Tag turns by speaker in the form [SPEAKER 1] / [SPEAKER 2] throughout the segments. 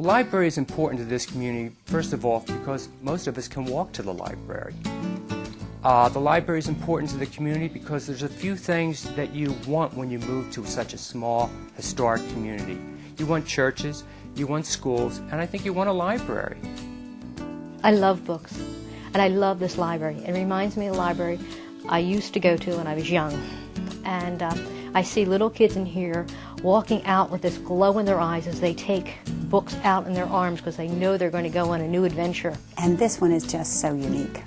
[SPEAKER 1] library is important to this community, first of all, because most of us can walk to the library. The library is important to the community because there's a few things that you want when you move to such a small, historic community. You want churches, you want schools, and I think you want a library.
[SPEAKER 2] I love books, and I love this library. It reminds me of the library I used to go to when I was young. And I see little kids in here walking out with this glow in their eyes as they take books out in their arms because they know they're going to go on a new adventure.
[SPEAKER 3] And this one is just so unique.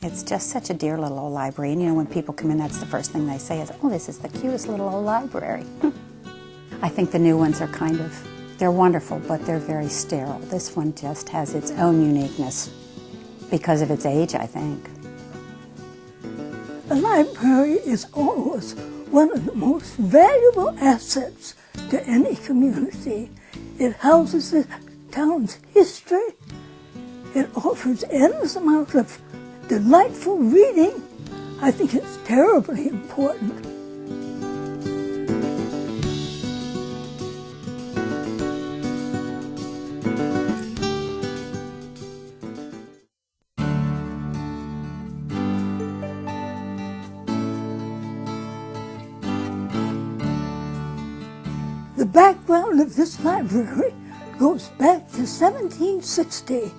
[SPEAKER 3] It's just such a dear little old library. And you know, when people come in, that's the first thing they say is, oh, this is the cutest little old library. I think the new ones are they're wonderful, but they're very sterile. This one just has its own uniqueness because of its age, I think.
[SPEAKER 4] A library is always one of the most valuable assets to any community. It houses the town's history. It offers endless amounts of delightful reading. I think it's terribly important. The background of this library goes back to 1760,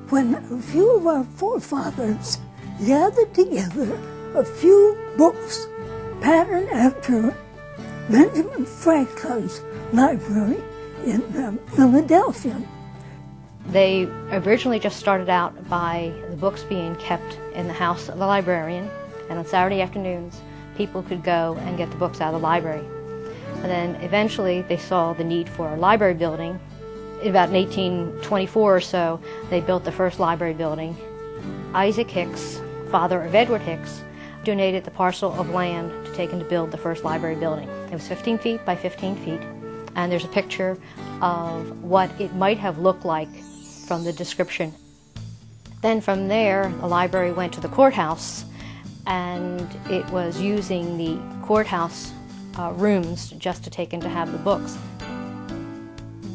[SPEAKER 4] when a few of our forefathers gathered together a few books patterned after Benjamin Franklin's library in Philadelphia.
[SPEAKER 2] They originally just started out by the books being kept in the house of the librarian, and on Saturday afternoons people could go and get the books out of the library. And then eventually they saw the need for a library building. In about 1824 or so, they built the first library building. Isaac Hicks, father of Edward Hicks, donated the parcel of land to take in to build the first library building. It was 15 feet by 15 feet, and there's a picture of what it might have looked like from the description. Then from there, the library went to the courthouse, and it was using the courthouse rooms just to take in to have the books.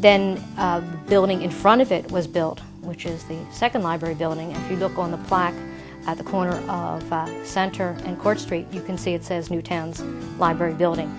[SPEAKER 2] Then the building in front of it was built, which is the second library building. If you look on the plaque at the corner of Center and Court Street, you can see it says Newtown's Library Building.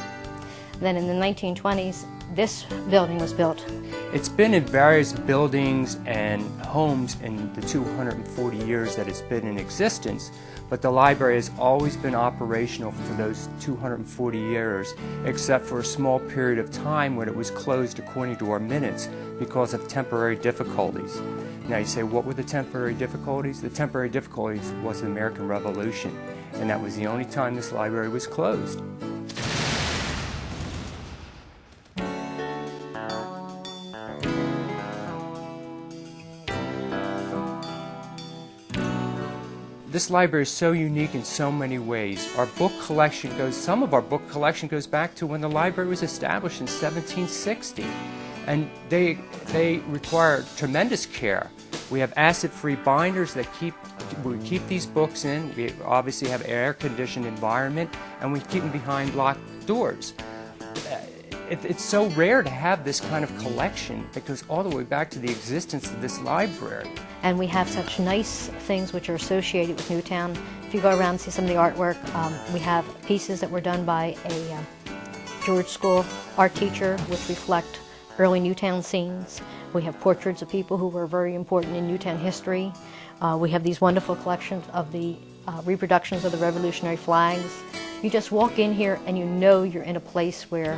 [SPEAKER 2] Then in the 1920s, this building was built.
[SPEAKER 1] It's been in various buildings and homes in the 240 years that it's been in existence, but the library has always been operational for those 240 years, except for a small period of time when it was closed according to our minutes because of temporary difficulties. Now you say, what were the temporary difficulties? The temporary difficulties was the American Revolution, and that was the only time this library was closed. This library is so unique in so many ways. Our book collection some of our book collection goes back to when the library was established in 1760. And they require tremendous care. We have acid-free binders that we keep these books in. We obviously have an air-conditioned environment, and we keep them behind locked doors. It's so rare to have this kind of collection that goes all the way back to the existence of this library.
[SPEAKER 2] And we have such nice things which are associated with Newtown. If you go around and see some of the artwork, we have pieces that were done by a George School art teacher which reflect early Newtown scenes. We have portraits of people who were very important in Newtown history. We have these wonderful collections of the reproductions of the Revolutionary flags. You just walk in here and you know you're in a place where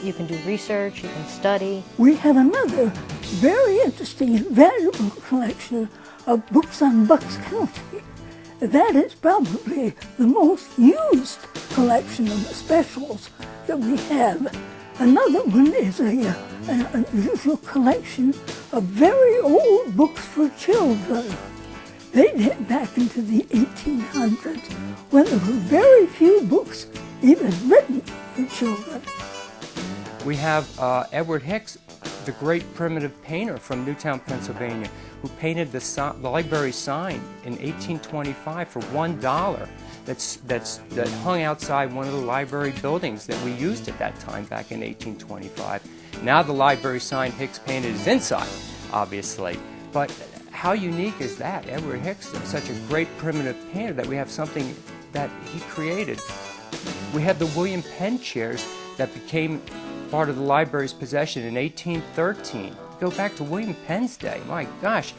[SPEAKER 2] you can do research, you can study.
[SPEAKER 4] We have another very interesting and valuable collection of books on Bucks County. That is probably the most used collection of the specials that we have. Another one is an unusual collection of very old books for children. They date back into the 1800s when there were very few books even written for children.
[SPEAKER 1] We have Edward Hicks, the great primitive painter from Newtown, Pennsylvania, who painted the library sign in 1825 for $1 that hung outside one of the library buildings that we used at that time back in 1825. Now the library sign Hicks painted is inside, obviously. But how unique is that? Edward Hicks is such a great primitive painter that we have something that he created. We have the William Penn chairs that became part of the library's possession in 1813. Go back to William Penn's day. My gosh,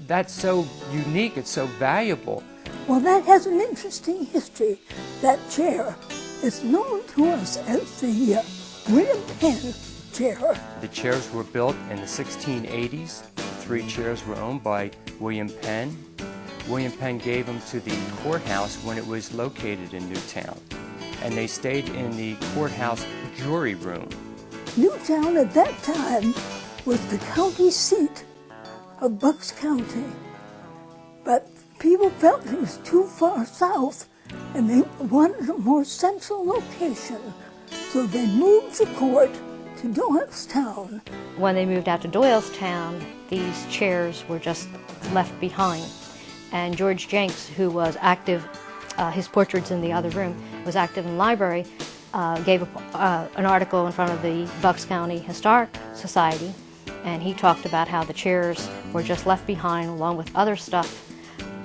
[SPEAKER 1] that's so unique, it's so valuable.
[SPEAKER 4] Well, that has an interesting history. That chair is known to us as the William Penn chair.
[SPEAKER 1] The chairs were built in the 1680s. 3 chairs were owned by William Penn. William Penn gave them to the courthouse when it was located in Newtown, and they stayed in the courthouse jury room.
[SPEAKER 4] Newtown at that time was the county seat of Bucks County, but people felt it was too far south and they wanted a more central location, so they moved the court to Doylestown.
[SPEAKER 2] When they moved out to Doylestown, these chairs were just left behind. And George Jenks, who was active, his portrait's in the other room, was active in the library, gave an article in front of the Bucks County Historic Society, and he talked about how the chairs were just left behind along with other stuff,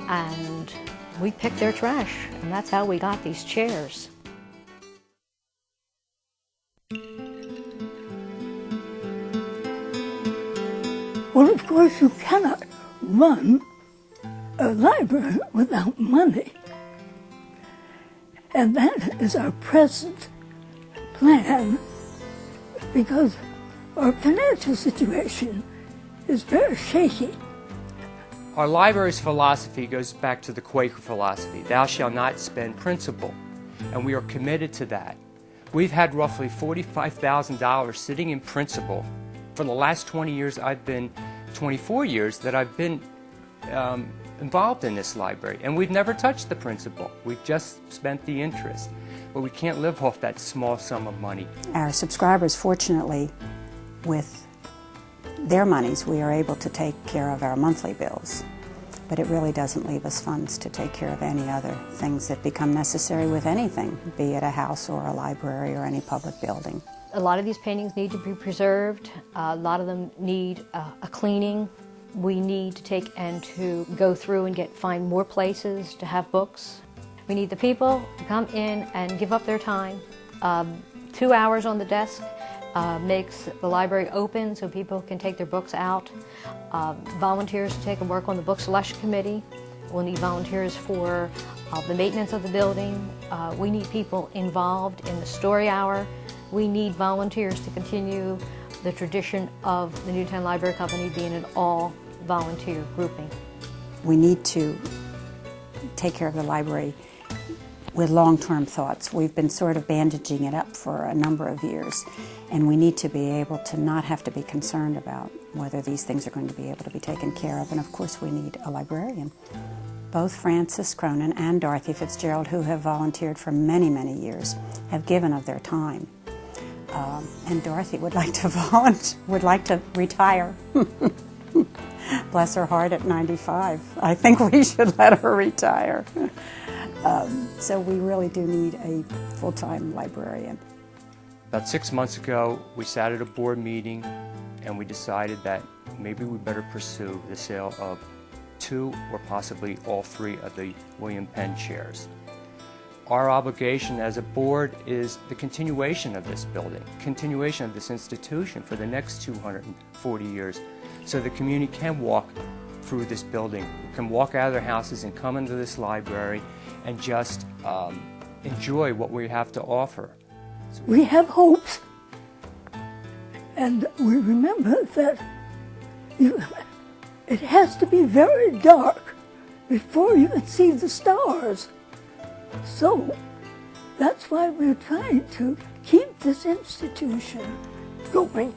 [SPEAKER 2] and we picked their trash, and that's how we got these chairs.
[SPEAKER 4] Well, of course, you cannot run a library without money. And that is our present plan, because our financial situation is very shaky.
[SPEAKER 1] Our library's philosophy goes back to the Quaker philosophy, thou shalt not spend principal, and we are committed to that. We've had roughly $45,000 sitting in principal for the last 24 years that I've been involved in this library, and we've never touched the principal. We've just spent the interest, but we can't live off that small sum of money.
[SPEAKER 3] Our subscribers, fortunately, with their monies, we are able to take care of our monthly bills, but it really doesn't leave us funds to take care of any other things that become necessary with anything, be it a house or a library or any public building.
[SPEAKER 2] A lot of these paintings need to be preserved. A lot of them need a cleaning. We need to take and to go through and find more places to have books. We need the people to come in and give up their time. 2 hours on the desk makes the library open so people can take their books out. Volunteers to take and work on the book selection committee. We'll need volunteers for the maintenance of the building. We need people involved in the story hour. We need volunteers to continue the tradition of the Newtown Library Company being an all-volunteer grouping.
[SPEAKER 3] We need to take care of the library with long-term thoughts. We've been sort of bandaging it up for a number of years, and we need to be able to not have to be concerned about whether these things are going to be able to be taken care of. And of course we need a librarian. Both Frances Cronin and Dorothy Fitzgerald, who have volunteered for many, many years, have given of their time. And Dorothy would like to retire. Bless her heart, at 95. I think we should let her retire. So we really do need a full-time librarian.
[SPEAKER 1] About 6 months ago, we sat at a board meeting and we decided that maybe we better pursue the sale of 2 or possibly all 3 of the William Penn chairs. Our obligation as a board is the continuation of this building, continuation of this institution for the next 240 years, so the community can walk through this building, can walk out of their houses and come into this library and just enjoy what we have to offer.
[SPEAKER 4] We have hopes, and we remember that it has to be very dark before you can see the stars. So that's why we're trying to keep this institution going.